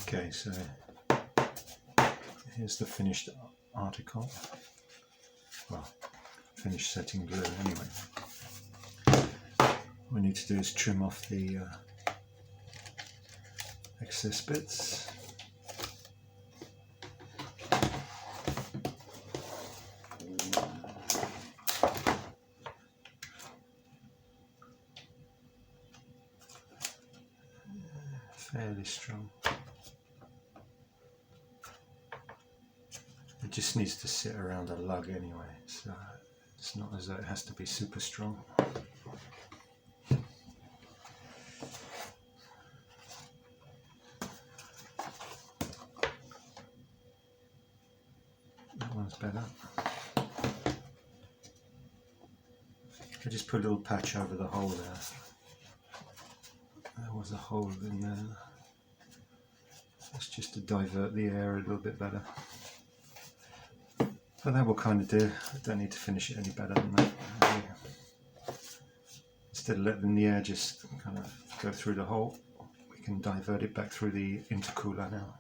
Okay, so here's the finished article. Well, finished setting glue anyway. What we need to do is trim off the excess bits. Fairly strong. It just needs to sit around a lug anyway, so it's not as though it has to be super strong. That one's better. I just put a little patch over the hole there. There was a hole in there. That's just to divert the air a little bit better. But that will kind of do. I don't need to finish it any better than that. Instead of letting the air just kind of go through the hole, we can divert it back through the intercooler now.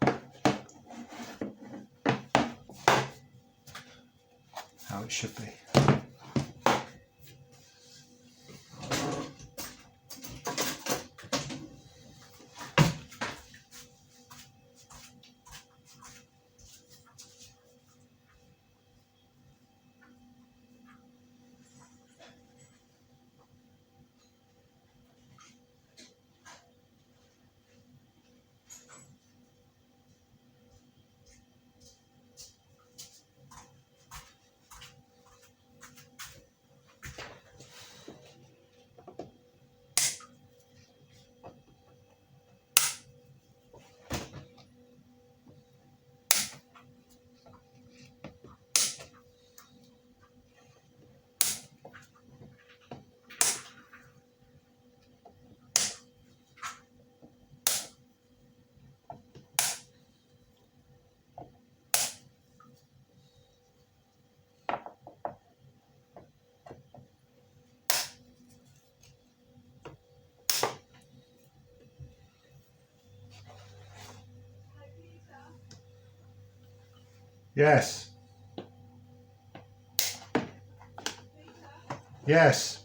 How it should be. Yes. Yes.